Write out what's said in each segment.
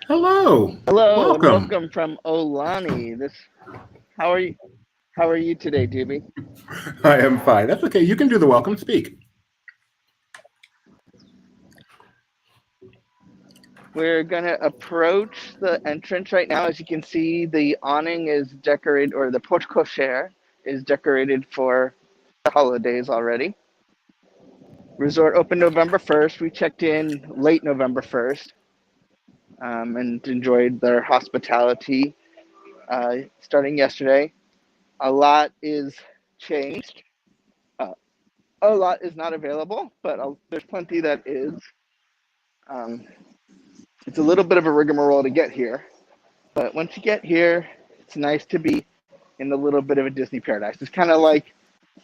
Hello, Hello and welcome. welcome from Aulani. How are you? How are you today, Doobie? I am fine. That's okay. You can do the welcome. Speak. We're gonna approach the entrance right now. As you can see, the awning is decorated, or the porte cochere is decorated for the holidays already. Resort opened November 1st. We checked in late November 1st and enjoyed their hospitality starting yesterday. A lot is changed. Uh, a lot is not available, but there's plenty that is. Um, it's a little bit of a rigmarole to get here, but once you get here, it's nice to be in a little bit of a Disney paradise. It's kind of like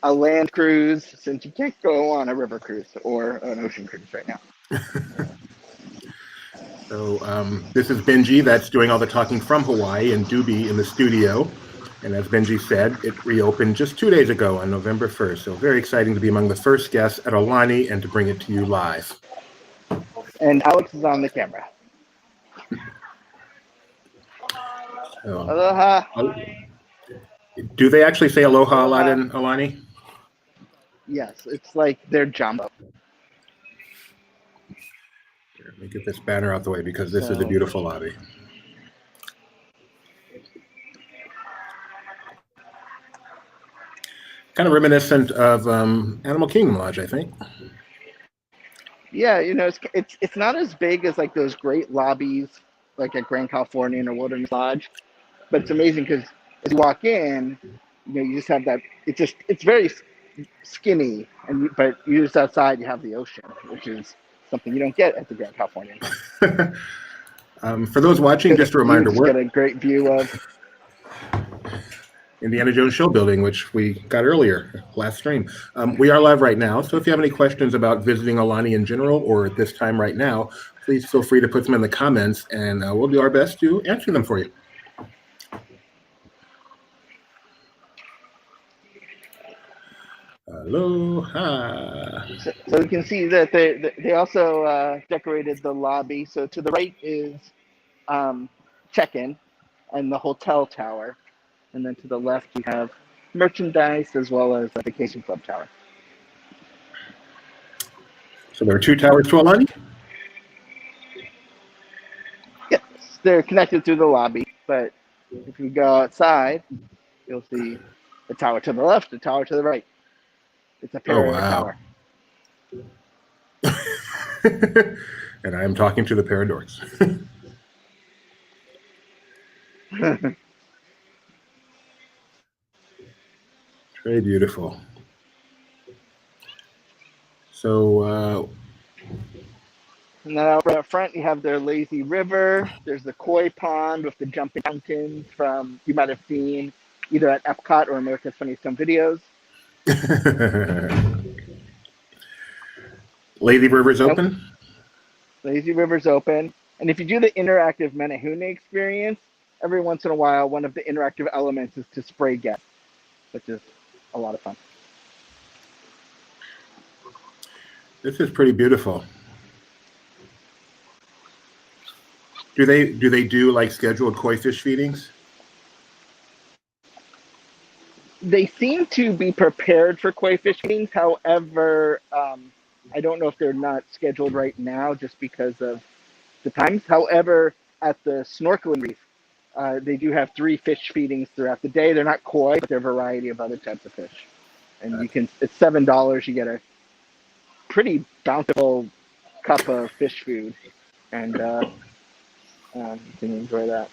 a land cruise, since you can't go on a river cruise or an ocean cruise right now. So this is Benji that's doing all the talking from Hawaii and Doobie in the studio. And as Benji said, it reopened just 2 days ago on November 1st. So very exciting to be among the first guests at Aulani and to bring it to you live. And Alex is on the camera. So, Aloha. do they actually say aloha a lot in Aulani? Yes, it's like they're jumbo. Here, let me get this banner out the way because this is a beautiful lobby. Kind of reminiscent of Animal Kingdom Lodge, I think. Yeah, it's not as big as like those great lobbies like at Grand Californian or Wilderness Lodge, but it's amazing because as you walk in, you just have that. It's very skinny, but you just outside you have the ocean, which is something you don't get at the Grand Californian. For those watching, just a reminder, you get a great view of Indiana Jones Show Building, which we got earlier, last stream. We are live right now, so if you have any questions about visiting Aulani in general or at this time right now, please feel free to put them in the comments, and we'll do our best to answer them for you. Aloha. So you can see that they also decorated the lobby. So to the right is check-in and the hotel tower. And then to the left, you have merchandise as well as the vacation club tower. So there are two towers to Aulani? Yes, they're connected through the lobby. But if you go outside, you'll see the tower to the left, the tower to the right. It's a parallel tower. And I am talking to the Paradorks. Very beautiful. So, and then out right front, you have their lazy river. There's the koi pond with the jumping fountains from you might have seen either at Epcot or America's Funniest Home Videos. Lazy River's open? Lazy River's open. And if you do the interactive Menehune experience, every once in a while, one of the interactive elements is to spray guests, which is a lot of fun. This is pretty beautiful. Do they do like scheduled koi fish feedings? They seem to be prepared for koi fish feedings. However, I don't know if they're not scheduled right now just because of the times. However, at the snorkeling reef, they do have 3 fish feedings throughout the day. They're not koi, but they're a variety of other types of fish. And it's $7. You get a pretty bountiful cup of fish food, and you can enjoy that.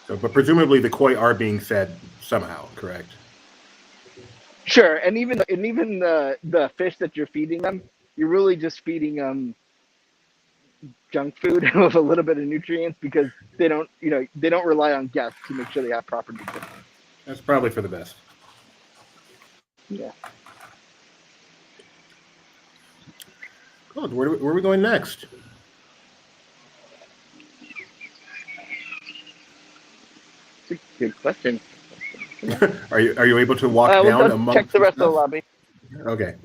So, but presumably the koi are being fed somehow, correct? Sure, and even the fish that you're feeding them, you're really just feeding them junk food with a little bit of nutrients because they don't rely on guests to make sure they have proper nutrition. That's probably for the best. Yeah. Good. Where are we going next? It's a good question. Are you able to walk down we'll among? Check the rest of the lobby. Okay.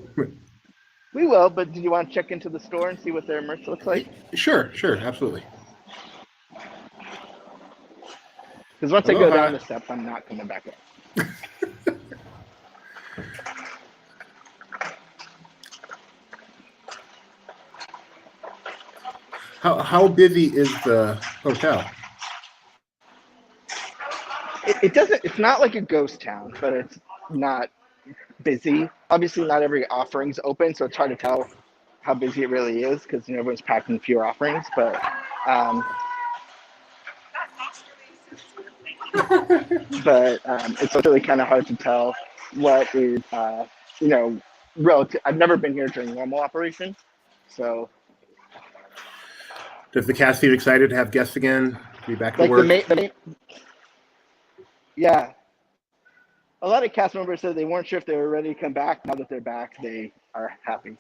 We will, but did you want to check into the store and see what their merch looks like? Sure, absolutely. Because once I go Aloha. down the steps, I'm not coming back up. How busy is the hotel? It doesn't. It's not like a ghost town, but it's not busy. Obviously, not every offering's open, so it's hard to tell how busy it really is because everyone's packing fewer offerings. Um, but it's really kind of hard to tell what is relative. I've never been here during normal operation, so Does the cast seem excited to have guests again? To be back to like work? yeah. A lot of cast members said they weren't sure if they were ready to come back. Now that they're back, they are happy.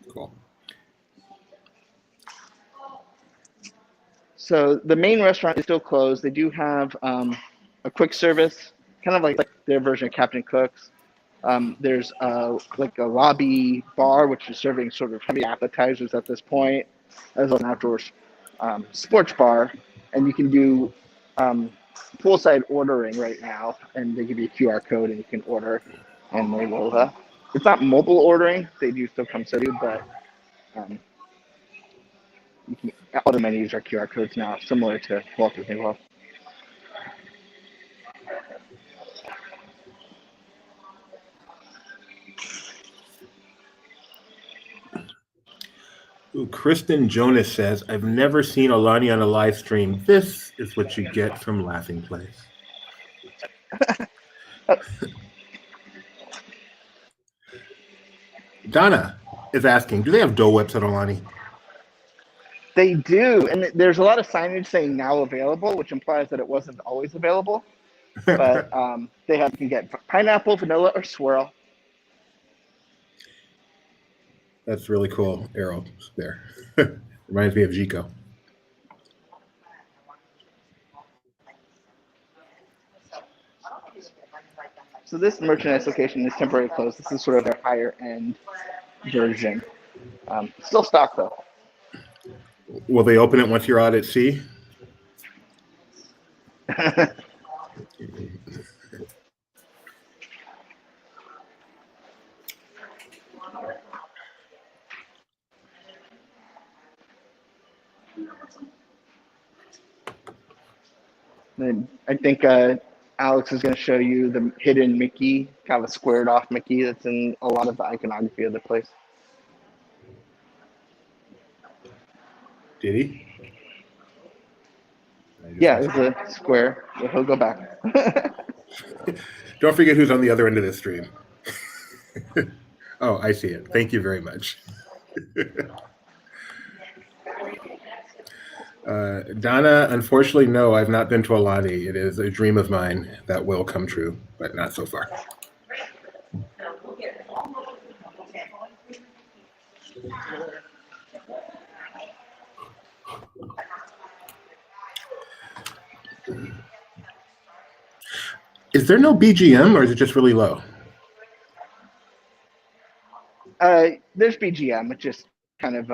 Cool. So the main restaurant is still closed. They do have a quick service, kind of like their version of Captain Cook's. There's like a lobby bar, which is serving sort of heavy appetizers at this point, as well as an outdoor sports bar. And you can do poolside ordering right now, and they give you a QR code, and you can order, and they will. It's not mobile ordering; they do still come to you, but um, you can, all the menus are QR codes now, similar to Walt Disney World. Ooh, Kristen Jonas says, I've never seen Aulani on a live stream. This is what you get from Laughing Place. Donna is asking, do they have Dole Whips at Aulani? They do, and there's a lot of signage saying now available, which implies that it wasn't always available. But they have, you can get pineapple, vanilla, or swirl. That's really cool. Arrow there. Reminds me of Jico. So this merchandise location is temporarily closed. This is sort of their higher end version. Still stocked though. Will they open it once you're out at sea? And I think Alex is going to show you the hidden Mickey, kind of a squared off Mickey that's in a lot of the iconography of the place. Did he? Yeah, it's a square. So he'll go back. Don't forget who's on the other end of this stream. Oh, I see it. Thank you very much. Donna, unfortunately, no, I've not been to Aulani. It is a dream of mine that will come true, but not so far. Is there no BGM, or is it just really low? There's BGM. It's just kind of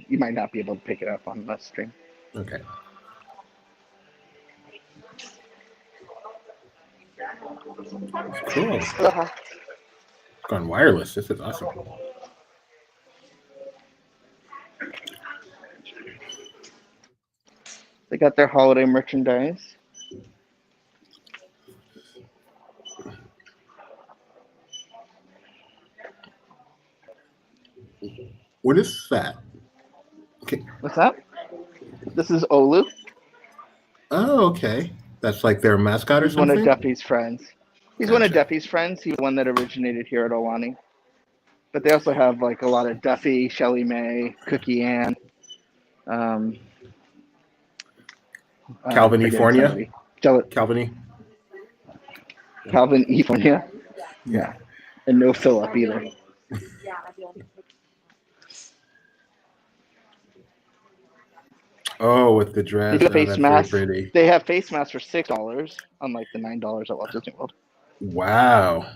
you might not be able to pick it up on the stream. Okay. Cool. It's gone wireless. This is awesome. They got their holiday merchandise. What is that? Okay. What's that? This is Olu. Oh, okay. That's like their mascot or He's one something? of Duffy's friends. He's one of Duffy's friends. He's the one that originated here at Aulani. But they also have like a lot of Duffy, Shelly Mae, Cookie Ann, Calvin Efornia? Calvin Efornia. Yeah. And no Philip either. Oh, with the dress. They do Oh, face that's masks. very pretty. They have face masks for $6, unlike the $9 at Walt Disney World. Wow.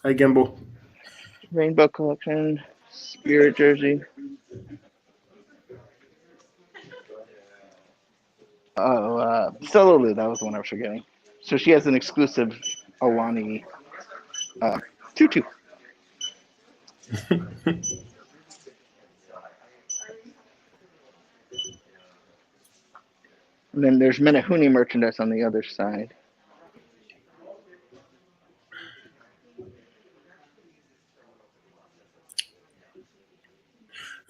Hi, Gimbal. Rainbow Collection, Spirit jersey. Stella Lou, that was the one I was forgetting. So she has an exclusive Aulani tutu. And then there's Menehune merchandise on the other side.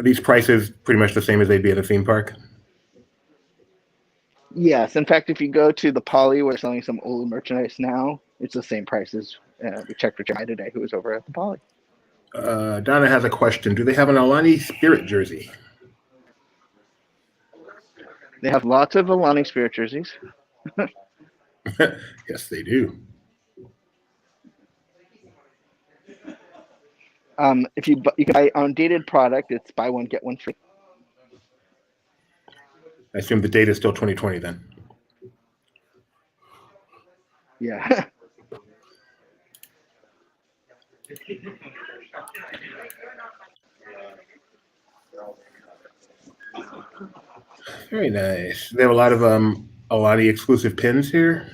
Are these prices pretty much the same as they'd be at a theme park? Yes, in fact, if you go to the Poly, where they're selling some Olu merchandise now, it's the same prices. We checked with Jai today, who was over at the Poly. Donna has a question. Do they have an Aulani Spirit jersey? They have lots of Aulani Spirit jerseys. Yes, they do. If you can buy undated product, it's buy one get one free. I assume the date is still 2020 then. Yeah. Very nice. They have a lot of Aulani exclusive pins here.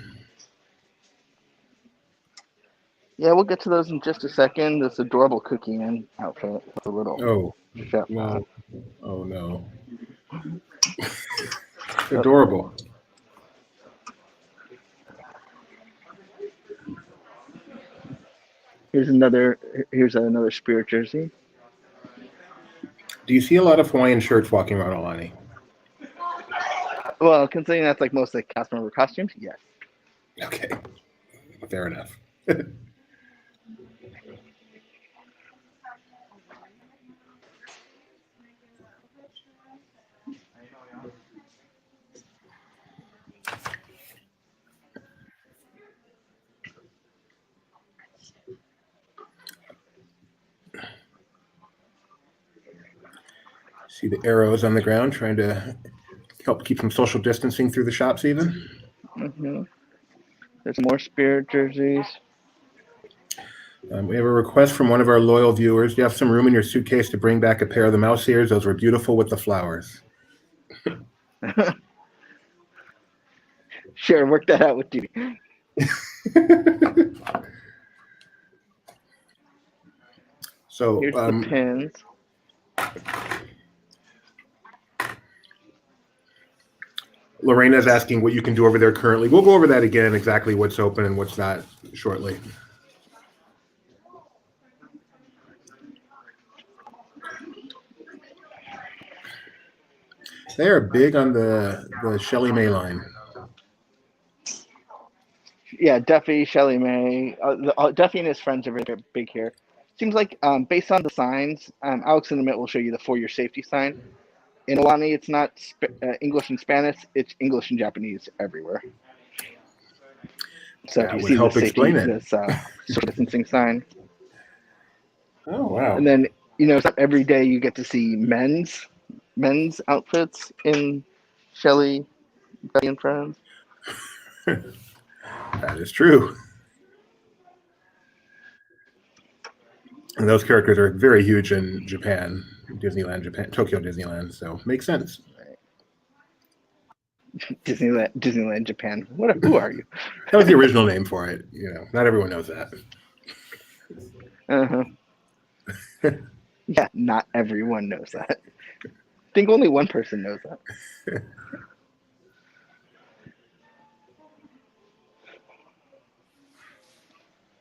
Yeah, we'll get to those in just a second. This adorable Cookie Man outfit with a little shell. No. Oh no. Adorable. Here's another Spirit jersey. Do you see a lot of Hawaiian shirts walking around Aulani? Well, considering that's like most like cast member costumes, yes. Okay. Fair enough. See the arrows on the ground trying to help keep some social distancing through the shops even. Mm-hmm. There's more Spirit jerseys. We have a request from one of our loyal viewers. Do you have some room in your suitcase to bring back a pair of the mouse ears? Those were beautiful with the flowers. Sure, work that out with Judy. So here's the pins. Lorena's asking what you can do over there currently. We'll go over that again, exactly what's open and what's not shortly. They are big on the Shelly May line. Yeah, Duffy, Shelly May, Duffy and his friends are very big here. Seems like based on the signs, Alex in the minute will show you the for your safety sign. In Aulani, it's not English and Spanish; it's English and Japanese everywhere. So That you would see help this explain safety, it. this social distancing sign. Oh wow! And then it's not every day you get to see men's outfits in Shelly, Duffy and friends. That is true. And those characters are very huge in Japan, Tokyo Disneyland. So makes sense. Disneyland Japan. Who are you? That was the original name for it. Not everyone knows that. Uh-huh. Yeah, not everyone knows that. I think only one person knows that.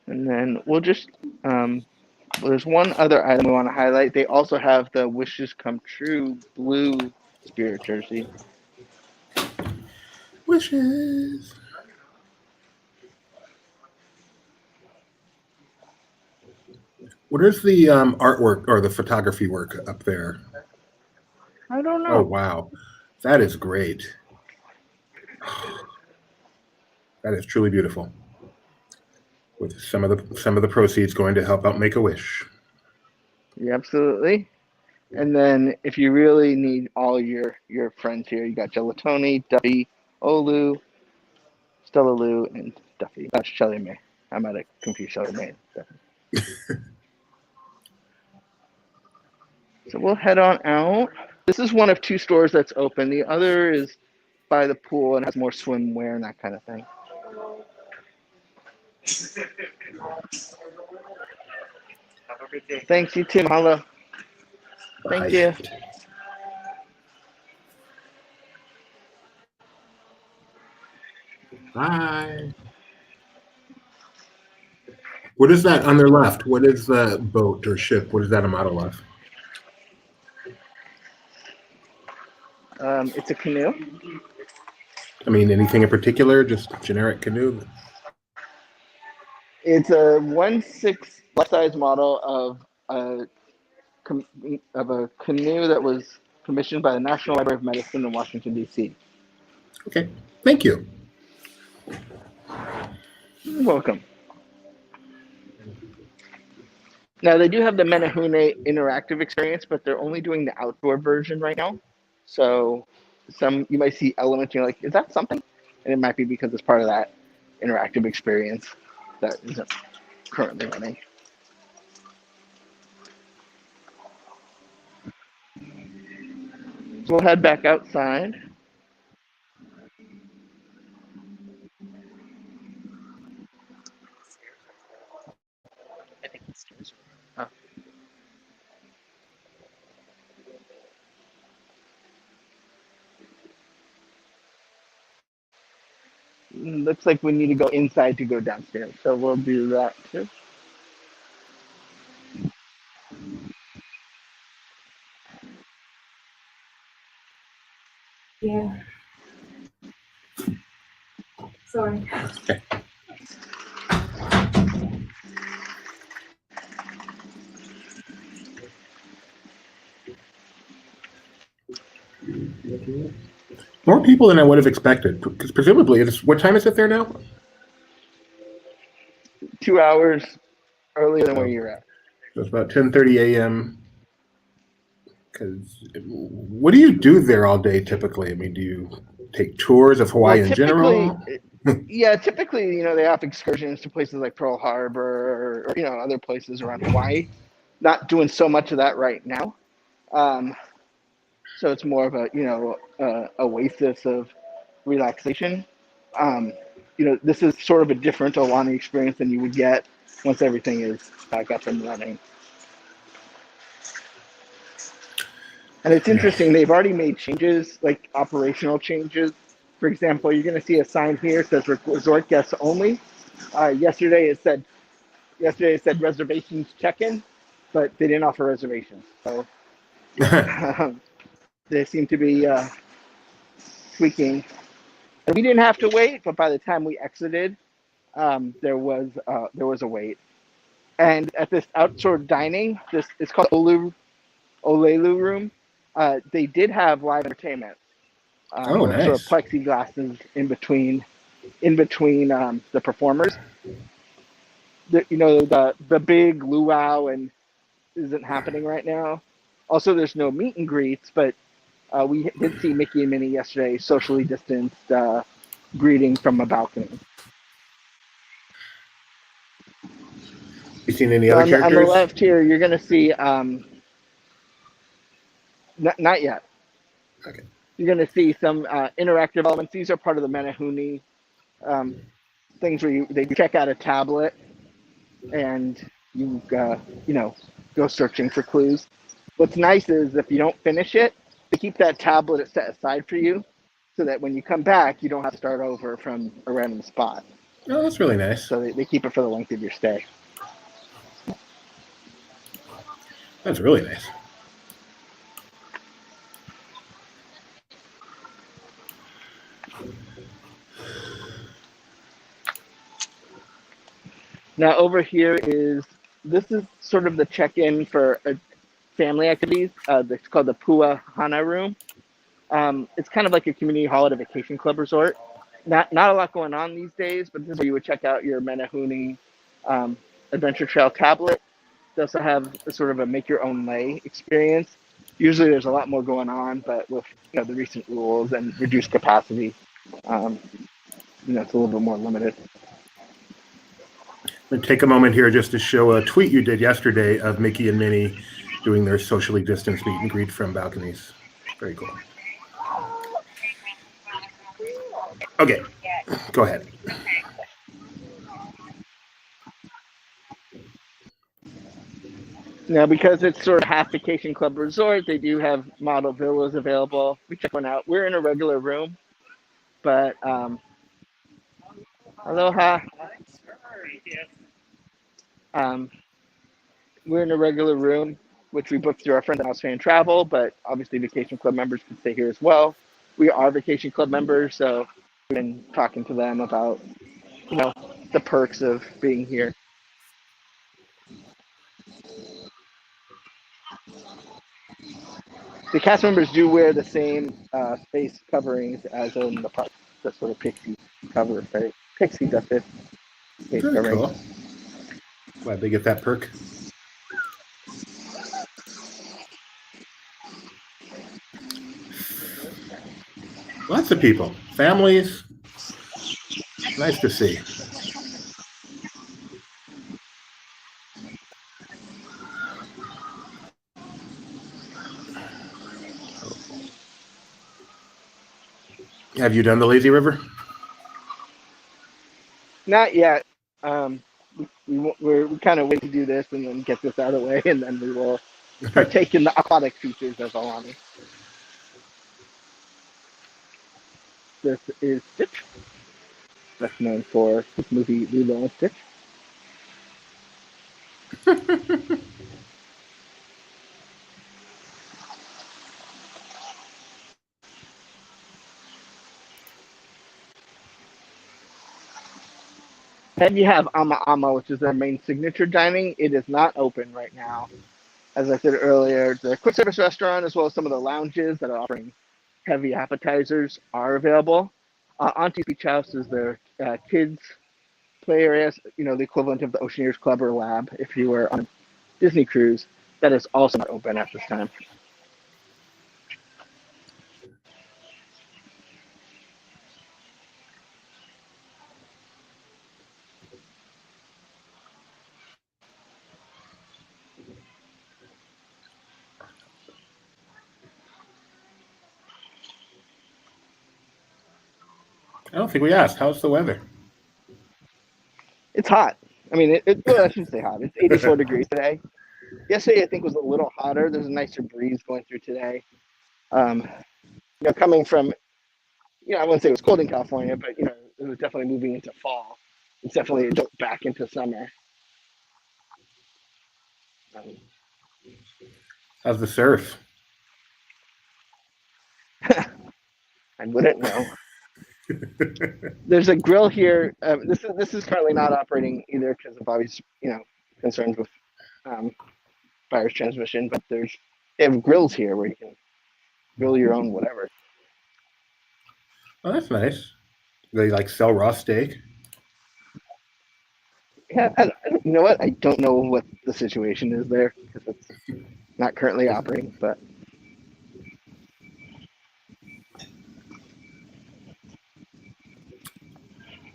And then we'll just there's one other item we want to highlight. They also have the Wishes Come True blue Spirit jersey. Wishes. What is the artwork or the photography work up there? I don't know. Oh wow, that is great. That is truly beautiful. With some of the proceeds going to help out Make-A-Wish. Yeah, absolutely. And then if you really need all your friends here, you got Gelatoni, Duffy, Olu, Stella Lou, and Duffy. That's Shelly May. I might have confused Shelly May. So we'll head on out. This is one of two stores that's open. The other is by the pool and has more swimwear and that kind of thing. Have a good day. Thanks, you too. Mahalo. Thank you. Bye. What is that on their left? What is the boat or ship? What is that a model of? It's a canoe. I mean, anything in particular? Just generic canoe? It's a 1/6 life-size model a of a canoe that was commissioned by the National Library of Medicine in Washington, D.C. Okay, thank you. You're welcome. Now, they do have the Menehune interactive experience, but they're only doing the outdoor version right now. So you might see elements, you're like, is that something? And it might be because it's part of that interactive experience that isn't currently running. So we'll head back outside. I think the stairs Oh. Looks like we need to go inside to go downstairs, so we'll do that too. Yeah. Sorry. Okay. More people than I would have expected, because presumably it's what time is it there now? 2 hours earlier than where you're at. So it's about 10:30 a.m. Because what do you do there all day typically? I mean, do you take tours of Hawaii in general? Yeah, typically, they have excursions to places like Pearl Harbor or other places around Hawaii. Not doing so much of that right now. So it's more of a oasis of relaxation. This is sort of a different Aulani experience than you would get once everything is back up and running. And it's interesting, they've already made changes, like operational changes. For example, you're going to see a sign here that says resort guests only. Yesterday it said reservations check-in, but they didn't offer reservations. So they seem to be tweaking. And we didn't have to wait, but by the time we exited, there was a wait. And at this outdoor dining, it's called Olelu Room. They did have live entertainment. Oh, nice. Sort of plexiglasses in between the performers. The big luau and isn't happening right now. Also, there's no meet and greets, but we did see Mickey and Minnie yesterday, socially distanced, greeting from a balcony. You seen any other characters? On the left here, you're going to see. Not yet. Okay. You're going to see some interactive elements. These are part of the Menehune things where they check out a tablet and you go searching for clues. What's nice is if you don't finish it, they keep that tablet set aside for you, so that when you come back, you don't have to start over from a random spot. Oh, that's really nice. So they keep it for the length of your stay. That's really nice. Now over here this is sort of the check-in for family activities. It's called the Pua Hana Room. It's kind of like a community holiday vacation club resort. Not a lot going on these days, but this is where you would check out your Menehune Adventure Trail tablet. They also have sort of a make your own lay experience. Usually there's a lot more going on, but with the recent rules and reduced capacity, it's a little bit more limited. I'm going to take a moment here just to show a tweet you did yesterday of Mickey and Minnie doing their socially distanced meet and greet from balconies. Very cool. Okay, go ahead. Now, because it's sort of half vacation club resort, they do have model villas available. We check one out. We're in a regular room, but aloha. Um, we're in a regular room, which we booked through our friend House Fan Travel, but obviously Vacation Club members can stay here as well. We are Vacation Club members, so we've been talking to them about, you know, the perks of being here. The cast members do wear the same face coverings as in the park, the sort of pixie cover, right? Pixie dusted face Very covering. cool. Glad they get that perk. Lots of people, families. Nice to see. Have you done the lazy river? Not yet. We kind of wait to do this and then get this out of the way, and then we will partake in the aquatic features of Aulani. This is Stitch. That's known for his movie Lilo and Stitch. Then you have Ama Ama, which is their main signature dining. It is not open right now. As I said earlier, the quick service restaurant, as well as some of the lounges that are offering heavy appetizers, are available. Auntie's Beach House is their kids' play area, you know, the equivalent of the Oceaneers Club or Lab if you were on a Disney cruise. That is also not open at this time. I don't think we asked. How's the weather? It's hot. I mean, well, I shouldn't say hot. It's 84 degrees today. Yesterday, I think, was a little hotter. There's a nicer breeze going through today. You know, coming from, you know, I wouldn't say it was cold in California, but, you know, it was definitely moving into fall. It's definitely back into summer. Um, How's the surf? I wouldn't know. There's a grill here. This is currently not operating either because of obvious, you know, concerns with um, virus transmission. But they have grills here where you can grill your own whatever. Oh, that's nice. They like sell raw steak. Yeah, you know what? I don't know what the situation is there because it's not currently operating. But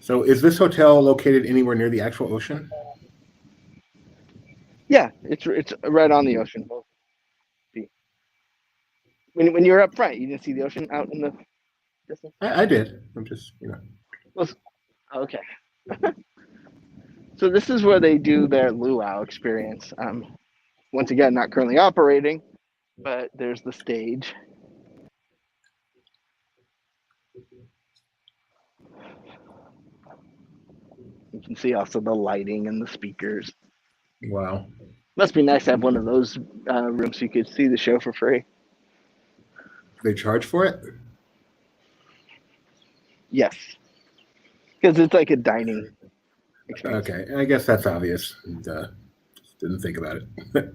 So, is this hotel located anywhere near the actual ocean? yeah, it's right on the ocean. When you were up front, you didn't see the ocean out in the distance. I did. I'm just, you know. Well, okay. So this is where they do their luau experience. Once again, not currently operating, but there's the stage. You can see also the lighting and the speakers. Wow. Must be nice to have one of those rooms so you could see the show for free. They charge for it? Yes, because it's like a dining experience. Okay, I guess that's obvious. And, didn't think about it. Do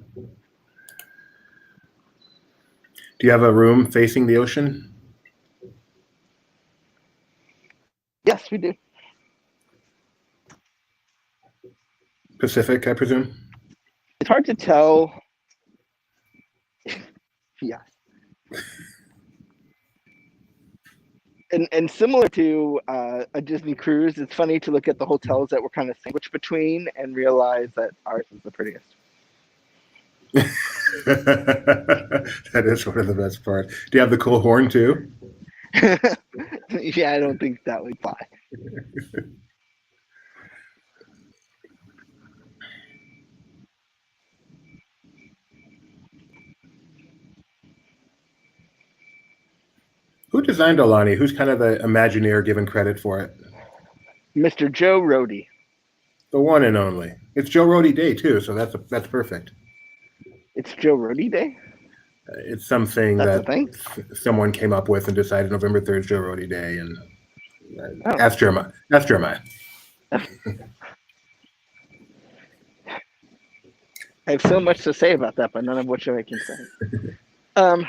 you have a room facing the ocean? Yes, we do. Pacific, I presume? It's hard to tell. Yeah. And similar to a Disney cruise, it's funny to look at the hotels that we're kind of sandwiched between and realize that ours is the prettiest. That is one of the best parts. Do you have the cool horn too? Yeah, I don't think that would fly. Who designed Aulani? Who's kind of the Imagineer given credit for it? Mr. Joe Rohde. The one and only. It's Joe Rohde Day too, so that's perfect. It's Joe Rohde Day? It's something That's a that thing? someone came up with and decided November 3rd is Joe Rohde Day, and Oh. ask Jeremiah. Ask Jeremiah. I have so much to say about that, but none of which I can say. Um,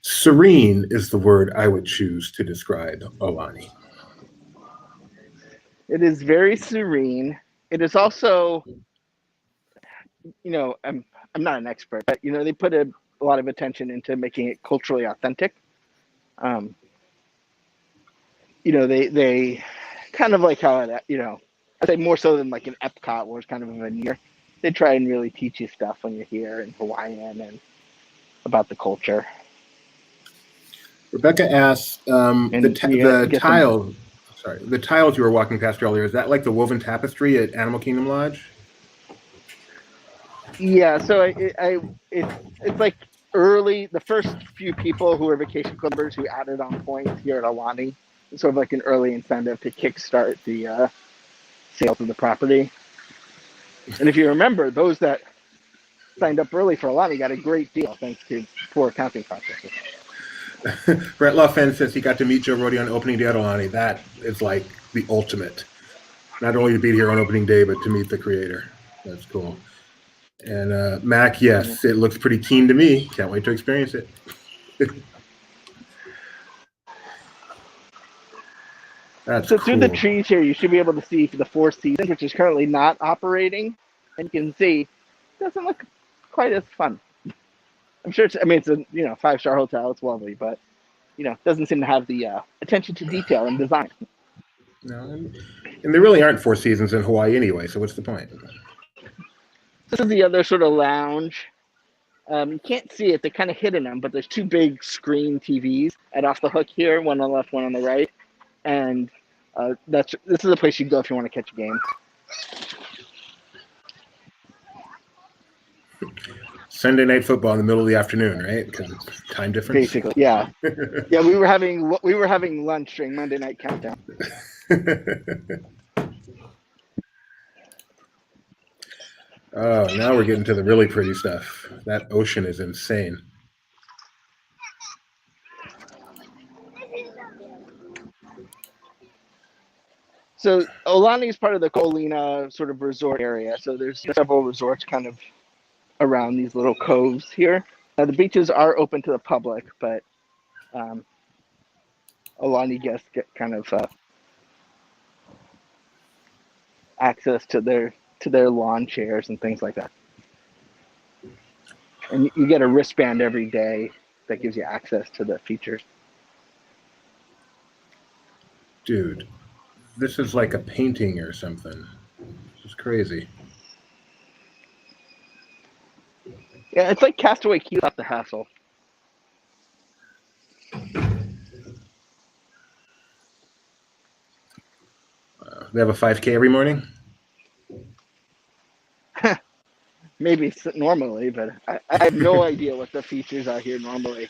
Serene is the word I would choose to describe Aulani. it is very serene. It is also, I'm not an expert, but they put a lot of attention into making it culturally authentic. Um, they kind of like how it, I say more so than like an Epcot where it's kind of a veneer. They try and really teach you stuff when you're here in Hawaiian and about the culture. Rebecca asks, And the tiles. Sorry, the tiles you were walking past earlier. Is that like the woven tapestry at Animal Kingdom Lodge? Yeah, so it's like the first few people who are vacation club members who added on points here at Aulani. It's sort of like an early incentive to kickstart the sales of the property. And if you remember, those that signed up early for Aulani got a great deal thanks to poor accounting processes. Brett Luffen says he got to meet Joe Rohde on opening day at Aulani. That is like the ultimate. Not only to be here on opening day, but to meet the creator. That's cool. And Mac, yes, it looks pretty keen to me. Can't wait to experience it. That's so cool. Through the trees here, you should be able to see the Four Seasons, which is currently not operating, and you can see it doesn't look quite as fun. I'm sure it's a 5-star hotel. It's lovely, but doesn't seem to have the attention to detail and design. No, and there really aren't Four Seasons in Hawaii anyway. So what's the point? This is the other sort of lounge. You can't see it; they're kind of hidden them, but there's two big screen TVs at off the hook here, one on the left, one on the right, and this is the place you go if you want to catch a game. Sunday night football in the middle of the afternoon, right? Because it's time difference. Basically, yeah, yeah. We were having lunch during Monday Night Countdown. Oh, now we're getting to the really pretty stuff. That ocean is insane. So Aulani is part of the Kolina sort of resort area. So there's several resorts kind of around these little coves here. Now the beaches are open to the public, but Aulani guests get kind of access to their lawn chairs and things like that. And you get a wristband every day that gives you access to the features. Dude, this is like a painting or something. This is crazy. Yeah, it's like Castaway Key without the hassle. They have a 5K every morning? Maybe normally, but I have no idea what the features are here normally.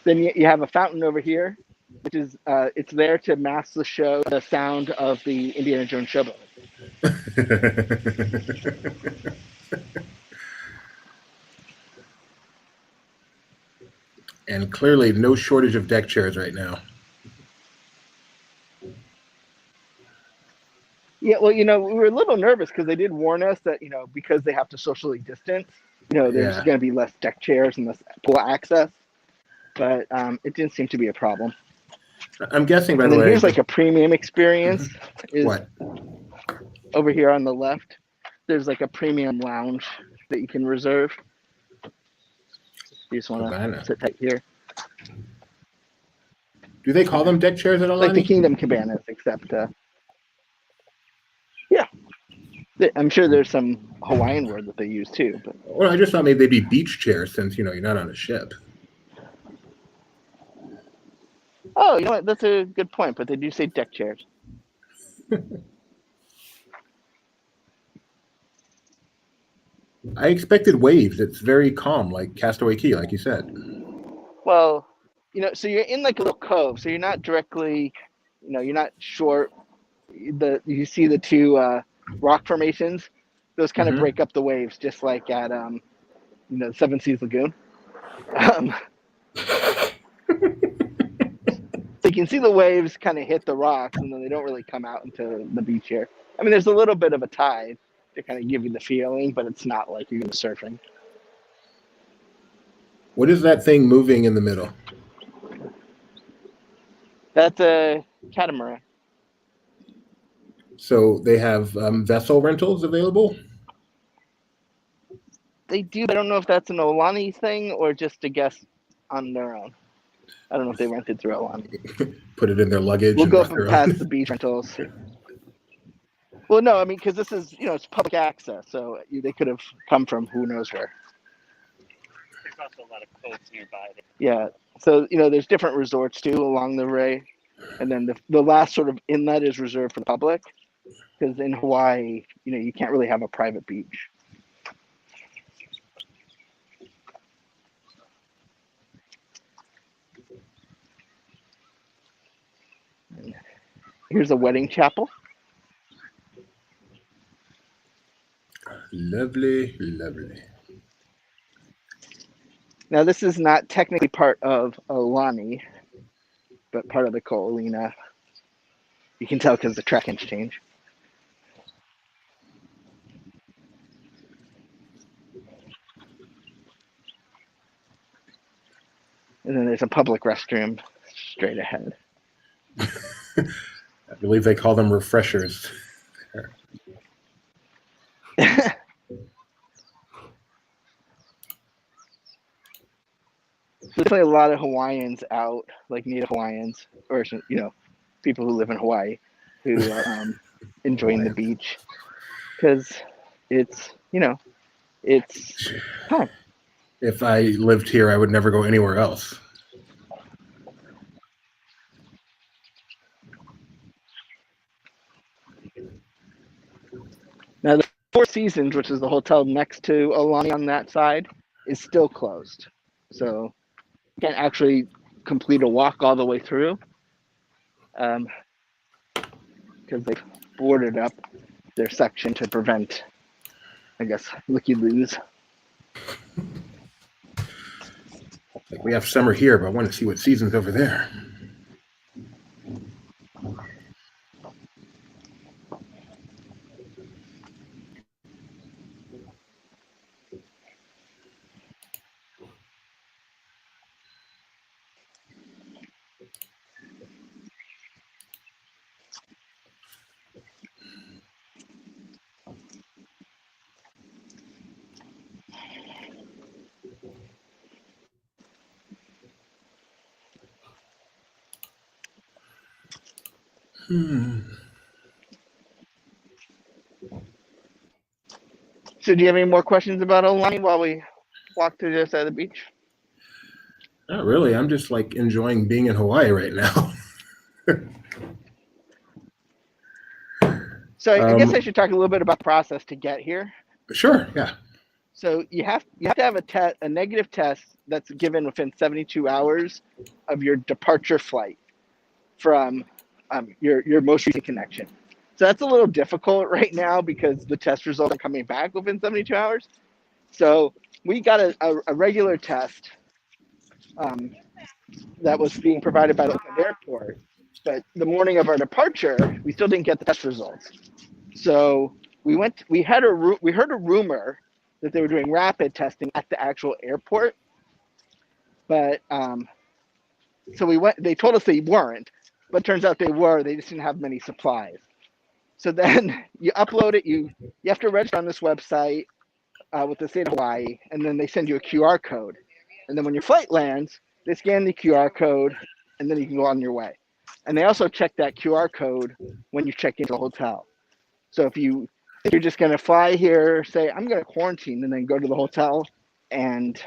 Then you have a fountain over here, which is it's there to mask the show, the sound of the Indiana Jones showboat. And clearly no shortage of deck chairs right now. Yeah, well, we were a little nervous because they did warn us that, because they have to socially distance, there's going to be less deck chairs and less pool access. But it didn't seem to be a problem. I'm guessing, by the way. Here's like a premium experience. What? Over here on the left, there's like a premium lounge that you can reserve. You just want to Cabana. sit tight here. Do they call them deck chairs at It's like the Aulani? Kingdom Cabanas, except yeah. I'm sure there's some Hawaiian word that they use too. But Well, I just thought maybe they'd be beach chairs since you're not on a ship. oh, you know what? That's a good point. But they do say deck chairs. I expected waves. It's very calm, like Castaway Key, like you said. Well, so you're in like a little cove, so you're not directly, you're not short. You see the two rock formations; those kind of break up the waves, just like at the Seven Seas Lagoon. So you can see the waves kind of hit the rocks, and then they don't really come out into the beach here. I mean, there's a little bit of a tide to kind of give you the feeling, but it's not like you're surfing. What is that thing moving in the middle? That's a catamaran. So they have vessel rentals available? They do. I don't know if that's an Aulani thing or just a guest on their own. I don't know if they rented through Aulani. Put it in their luggage. We'll and go rent their past own. the beach rentals. Well, no, I mean, because this is, it's public access, so they could have come from who knows where. There's also a lot of coves nearby. Yeah, so, there's different resorts, too, along the Ray. And then the last sort of inlet is reserved for the public, because in Hawaii, you can't really have a private beach. And here's a wedding chapel. Lovely, lovely. Now, this is not technically part of Aulani, but part of the Ko'olina. You can tell because the track ends change. And then there's a public restroom straight ahead. I believe they call them refreshers. There's definitely a lot of Hawaiians out, like Native Hawaiians, or people who live in Hawaii, who are enjoying the beach, because it's time. If I lived here, I would never go anywhere else. Now the Four Seasons, which is the hotel next to Aulani on that side, is still closed, so you can't actually complete a walk all the way through, because they've boarded up their section to prevent, I guess, looky-loos. Like we have summer here, but I want to see what season's over there. So do you have any more questions about Aulani while we walk through this side of the beach? Not really. I'm just like enjoying being in Hawaii right now. So I guess I should talk a little bit about the process to get here. Sure. Yeah. So you have to have a negative test that's given within 72 hours of your departure flight from your most recent connection. So that's a little difficult right now because the test results are coming back within 72 hours. So we got a regular test that was being provided by the airport, but the morning of our departure, we still didn't get the test results. So we heard a rumor that they were doing rapid testing at the actual airport, but so we went. They told us they weren't, but it turns out they were. They just didn't have many supplies. So then you upload it. You have to register on this website with the state of Hawaii, and then they send you a QR code. And then when your flight lands, they scan the QR code, and then you can go on your way. And they also check that QR code when you check into the hotel. So if you're just going to fly here, say I'm going to quarantine, and then go to the hotel and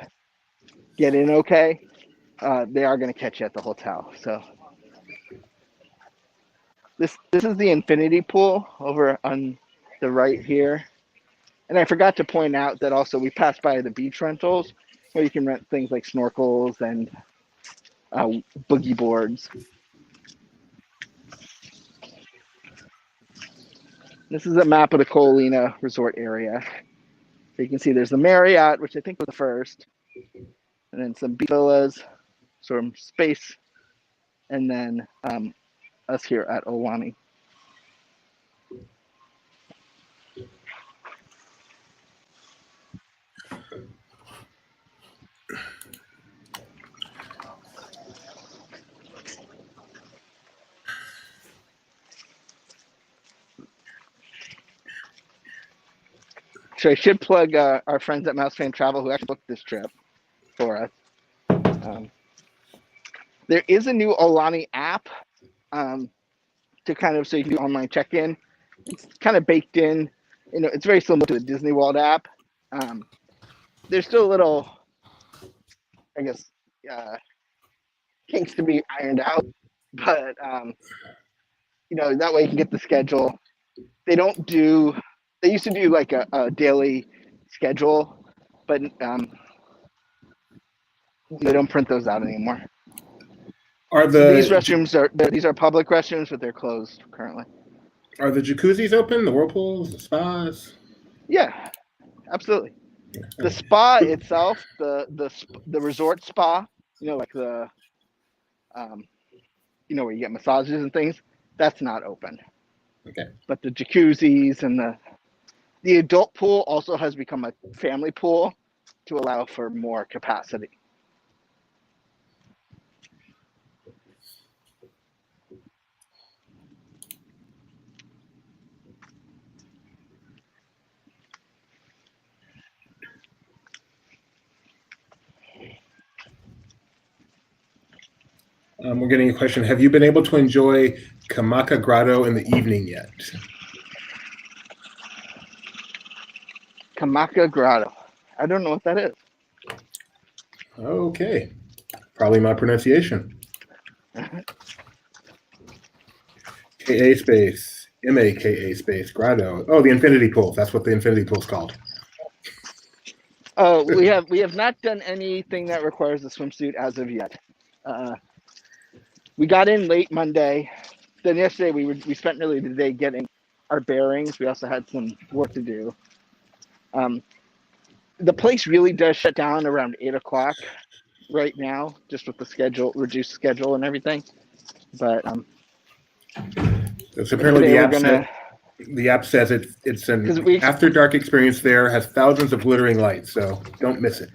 get in okay, they are going to catch you at the hotel. So this is the infinity pool over on the right here. And I forgot to point out that also we passed by the beach rentals where you can rent things like snorkels and boogie boards. This is a map of the Aulani resort area. So you can see there's the Marriott, which I think was the first, and then some beach villas, some space, and then us here at Aulani. So I should plug our friends at Mouse Fan Travel who actually booked this trip for us. There is a new Aulani app to kind of so you can do online check-in. It's kind of baked in. You know, it's very similar to the Disney World app. There's still a little, I guess, kinks to be ironed out, but you know, that way you can get the schedule. They don't do. They used to do like a daily schedule, but they don't print those out anymore. Are So these the restrooms are public restrooms, but they're closed currently. are the jacuzzis open? The whirlpools, the spas? Yeah, absolutely. The spa itself, the resort spa, you know, like the you know, where you get massages and things, that's not open. Okay. But the jacuzzis and the adult pool also has become a family pool to allow for more capacity. We're getting a question. Have you been able to enjoy Kamaka Grotto in the evening yet? Kamaka Grotto. I don't know what that is. Okay. Probably my pronunciation. KA space, MAKA space, Grotto. Oh, the infinity pool. That's what the infinity pool's called. Oh, we have not done anything that requires a swimsuit as of yet. We got in late Monday. Then yesterday we spent nearly the day getting our bearings. We also had some work to do. The place really does shut down around 8 o'clock right now, just with the reduced schedule and everything. But So apparently today the app says it's an we after dark experience there, has thousands of glittering lights, so don't miss it.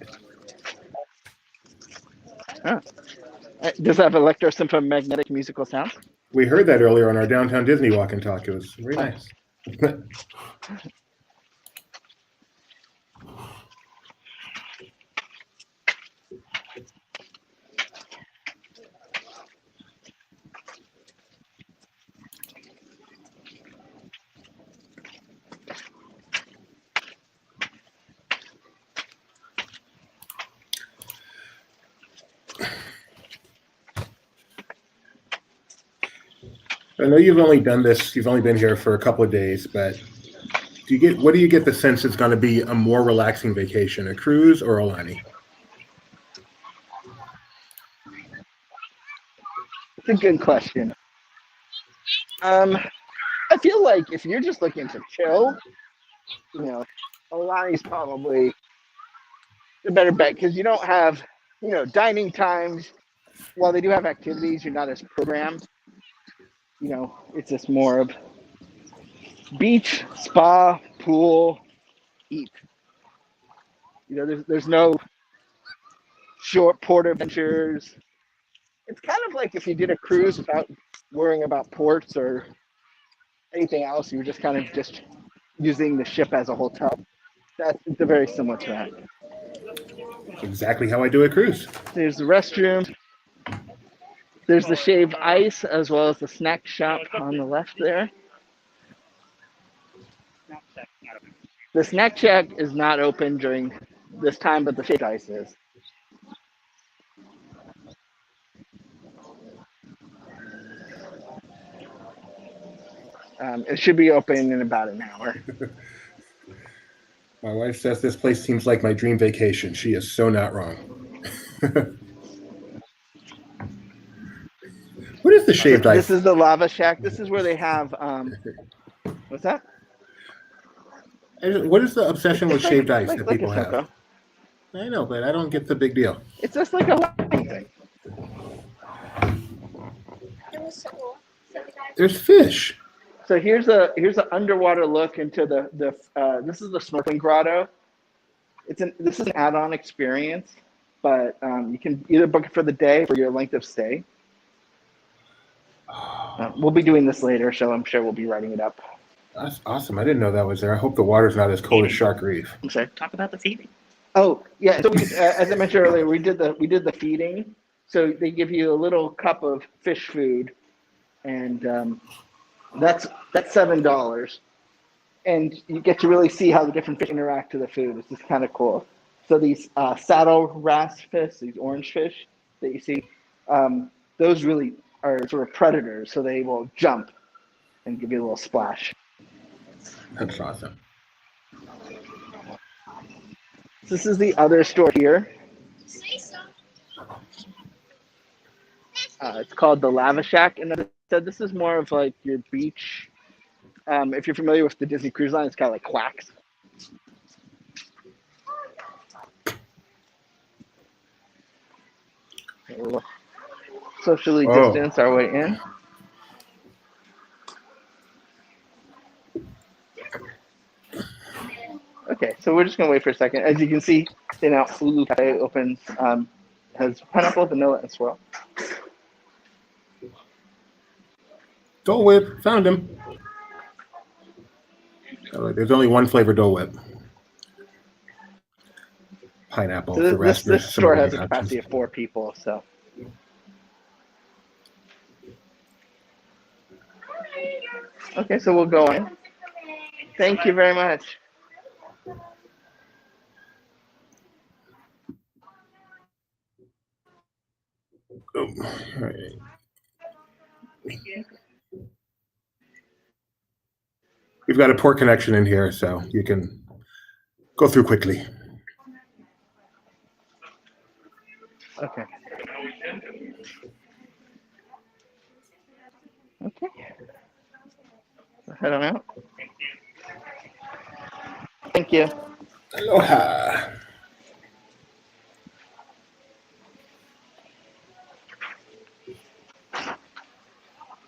does it have electrosymphomagnetic musical sound? We heard that earlier on our downtown Disney walk and talk. It was very nice. I know you've only done this, you've only been here for a couple of days, but what do you get the sense it's going to be a more relaxing vacation, a cruise or Aulani? It's a good question. I feel like if you're just looking to chill, you know, Aulani's probably the better bet because you don't have, you know, dining times. While they do have activities, you're not as programmed. You know, it's just more of beach, spa, pool, eat. You know, there's no short port adventures. It's kind of like if you did a cruise without worrying about ports or anything else. You were just kind of using the ship as a hotel. It's very similar to that. Exactly how I do a cruise. There's the restroom. There's the shaved ice as well as the snack shop on the left there. The snack shack is not open during this time, but the shaved ice is. It should be open in about an hour. My wife says this place seems like my dream vacation. She is so not wrong. What is the shaved ice? This is the lava shack. This is where they have, what's that? What is the obsession with shaved ice that like people a have? Soko. I know, but I don't get the big deal. It's just like a Hawaiian thing. There's fish. So here's an underwater look into the this is the snorkeling grotto. This is an add-on experience, but you can either book it for the day for your length of stay. We'll be doing this later, so I'm sure we'll be writing it up. That's awesome. I didn't know that was there. I hope the water's not as cold as Shark Reef. I'm sorry. Talk about the feeding. Oh yeah, so as I mentioned earlier, we did the feeding. So they give you a little cup of fish food, and that's $7, and you get to really see how the different fish interact to the food. It's just kind of cool. So these saddle wrasse fish, these orange fish that you see, those really are sort of predators. So they will jump and give you a little splash. That's awesome. This is the other store here. It's called the Lava Shack, and as I said, this is more of like your beach. If you're familiar with the Disney Cruise Line, it's kind of like Quacks. We'll socially distance our way in. Okay, so we're just gonna wait for a second. As you can see, now Ulu Cafe opens, has pineapple, vanilla, and swirl. Dole Whip, found him. Oh, there's only one flavor Dole Whip. Pineapple. So the rest this some store other has a options. capacity of 4 people, so. Okay, so we'll go in. Thank you very much. Oh, all right. We've got a poor connection in here, so you can go through quickly. Okay. Okay. Head on out. Thank you. Aloha.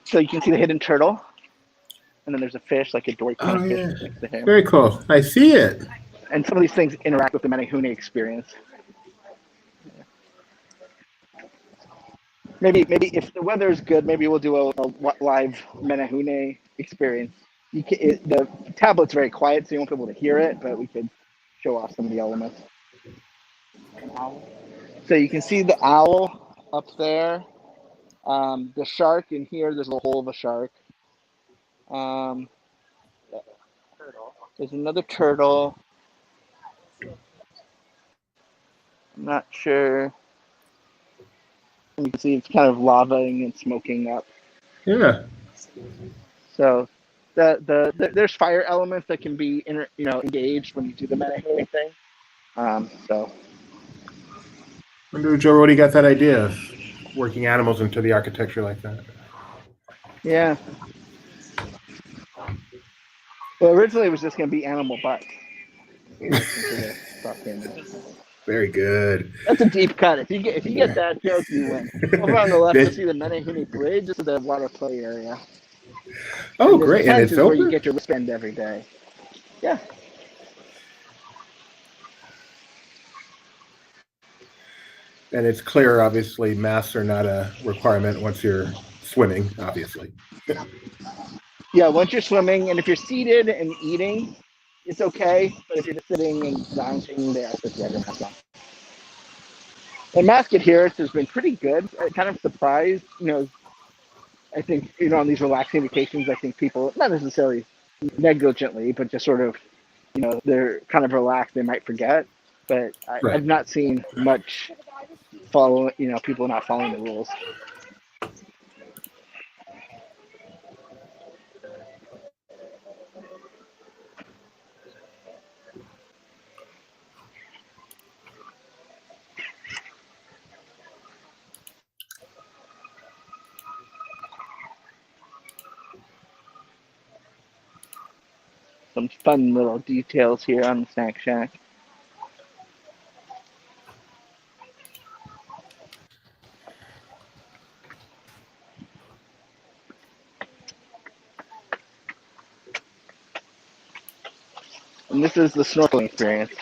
So you can see the hidden turtle, and then there's a fish, like a dory Oh, fish yeah. next to him. Very cool. I see it. And some of these things interact with the Menehune experience. Maybe if the weather is good, maybe we'll do a live Menehune experience. The tablet's very quiet, so you won't be able to hear it, but we could show off some of the elements. So you can see the owl up there, the shark in here. There's a hole of a shark. There's another turtle. I'm not sure. You can see it's kind of lavaing and smoking up. Yeah. So there's fire elements that can be engaged when you do the Menehune thing. So Wonder who Joe Rody got that idea of working animals into the architecture like that. yeah. Well, originally it was just going to be animal butts. Very good. That's a deep cut. If you get that joke, you win. Over on the left, you'll see the Menehune Bridge. This is the water play area. Oh, great! And it's where open? you get your wristband every day. Yeah. And it's clear, obviously, masks are not a requirement once you're swimming, obviously. Yeah, once you're swimming, and if you're seated and eating, it's okay. But if you're just sitting and lounging, they ask if you have your mask on. And mask adherence has been pretty good. I'm kind of surprised, I think, on these relaxing vacations, I think people, not necessarily negligently, but just sort of, they're kind of relaxed, they might forget. But Right. I've not seen much people not following the rules. Some fun little details here on the snack shack. And this is the snorkeling experience.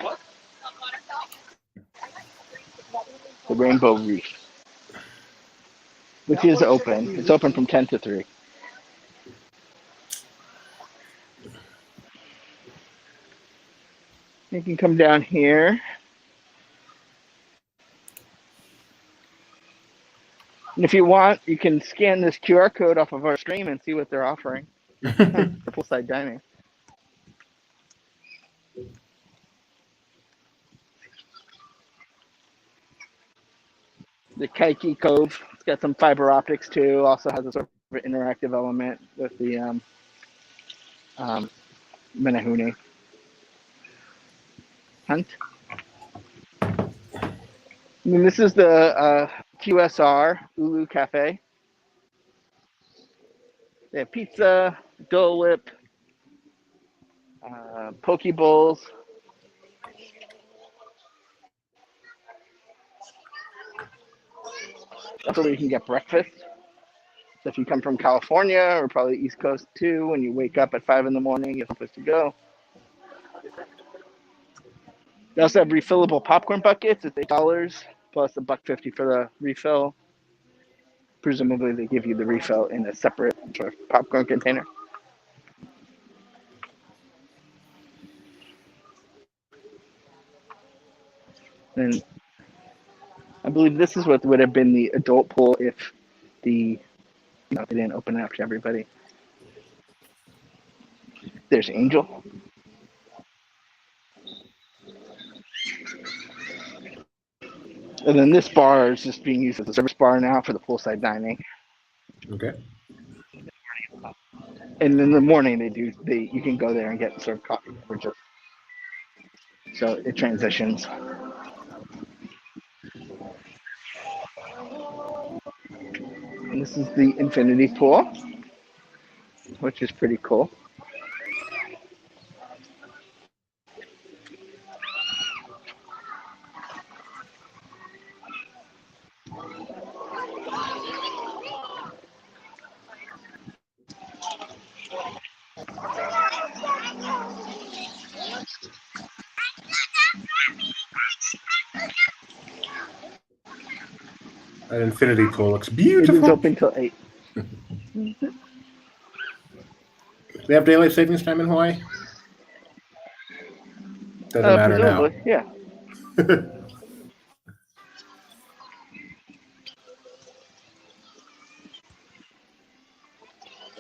The Rainbow Reef, which is open. It's open from 10 to 3. You can come down here. And if you want, you can scan this QR code off of our stream and see what they're offering for poolside dining. The Kaiki Cove, it's got some fiber optics too. Also has a sort of interactive element with the Menehune hunt. And this is the QSR Ulu Cafe. They have pizza, Dole Whip, poke bowls. Also, where you can get breakfast. So if you come from California or probably East Coast too, when you wake up at 5 in the morning, you have a place to go. They also have refillable popcorn buckets. It's $8 plus $1.50 for the refill. Presumably, they give you the refill in a separate sort of popcorn container. And I believe this is what would have been the adult pool if they didn't open it up to everybody. There's Angel. And then this bar is just being used as a service bar now for the poolside dining. Okay. And in the morning you can go there and get served coffee for just so it transitions. And this is the infinity pool, which is pretty cool. That infinity pool looks It is beautiful. open till 8. They have daylight savings time in Hawaii? Doesn't matter now. Presumably, yeah.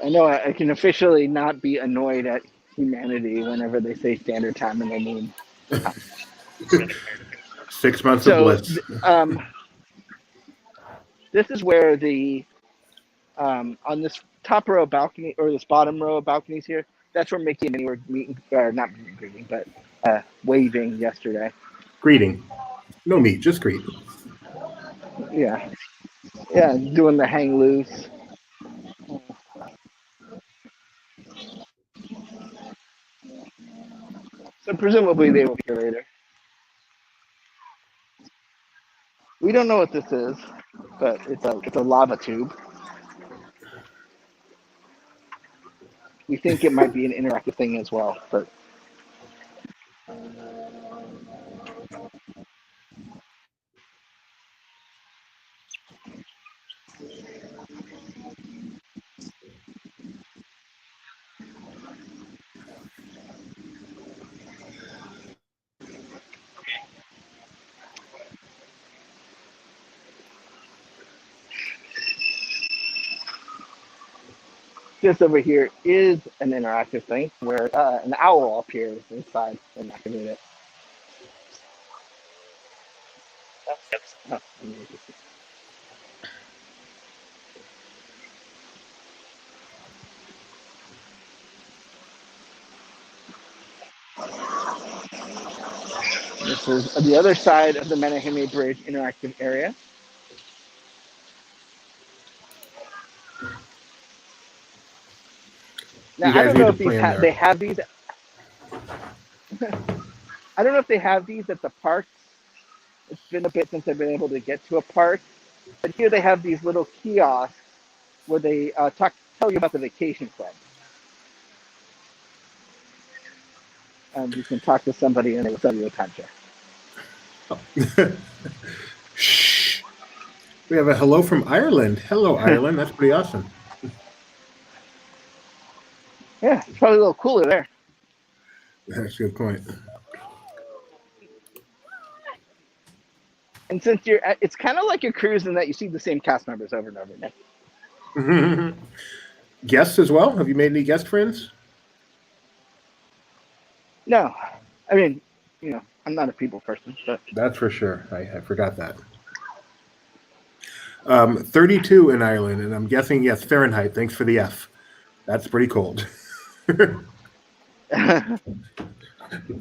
I know I can officially not be annoyed at humanity whenever they say standard time and they mean. 6 months of So bliss. this is where the on this top row of balcony or this bottom row of balconies here, that's where Mickey and Minnie were meeting, or not greeting, but waving yesterday. Greeting. No meat, just greet. Yeah, doing the hang loose. So presumably they will be here later. We don't know what this is, but it's a lava tube. We think it might be an interactive thing as well, but Just over here is an interactive thing where an owl appears inside and activate it. Oh, this is the other side of the Menehime Bridge interactive area. Now, You I guys don't need know to if these plan there. they have these. I don't know if they have these at the parks. It's been a bit since I've been able to get to a park, but here they have these little kiosks where they tell you about the vacation club. And you can talk to somebody and they will sell you a timeshare. Shh. We have a hello from Ireland. Hello, Ireland. That's pretty awesome. Yeah, it's probably a little cooler there. That's a good point. And since it's kind of like a cruise in that you see the same cast members over and over again. Guests as well? Have you made any guest friends? No, I mean, I'm not a people person, but That's for sure. I forgot that. 32 in Ireland, and I'm guessing, yes, Fahrenheit. Thanks for the F. That's pretty cold.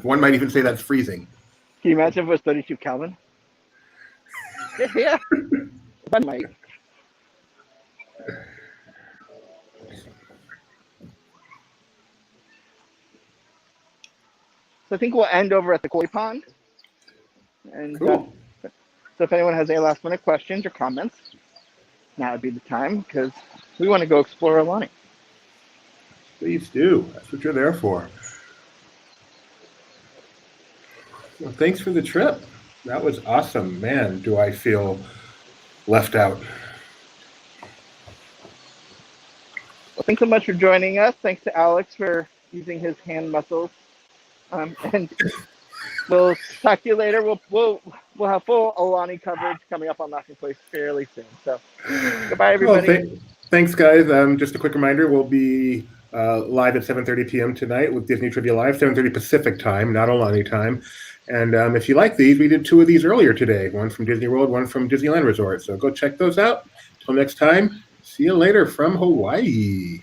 One might even say that's freezing. Can you imagine if it was 32 Kelvin? Yeah, that might. So I think we'll end over at the koi pond. And Cool. so if anyone has any last minute questions or comments, now would be the time because we want to go explore Aulani. Please do. That's what you're there for. Well, thanks for the trip. That was awesome. Man, do I feel left out. Well, thanks so much for joining us. Thanks to Alex for using his hand muscles. And we'll talk to you later. We'll have full Aulani coverage coming up on Laughing Place fairly soon. So goodbye, everybody. Well, thanks, guys. Just a quick reminder, we'll be live at 7:30 p.m. tonight with Disney Trivia Live, 7:30 Pacific time, not Aulani time. And if you like these, we did 2 of these earlier today, one from Disney World, one from Disneyland Resort. So go check those out. Until next time, see you later from Hawaii.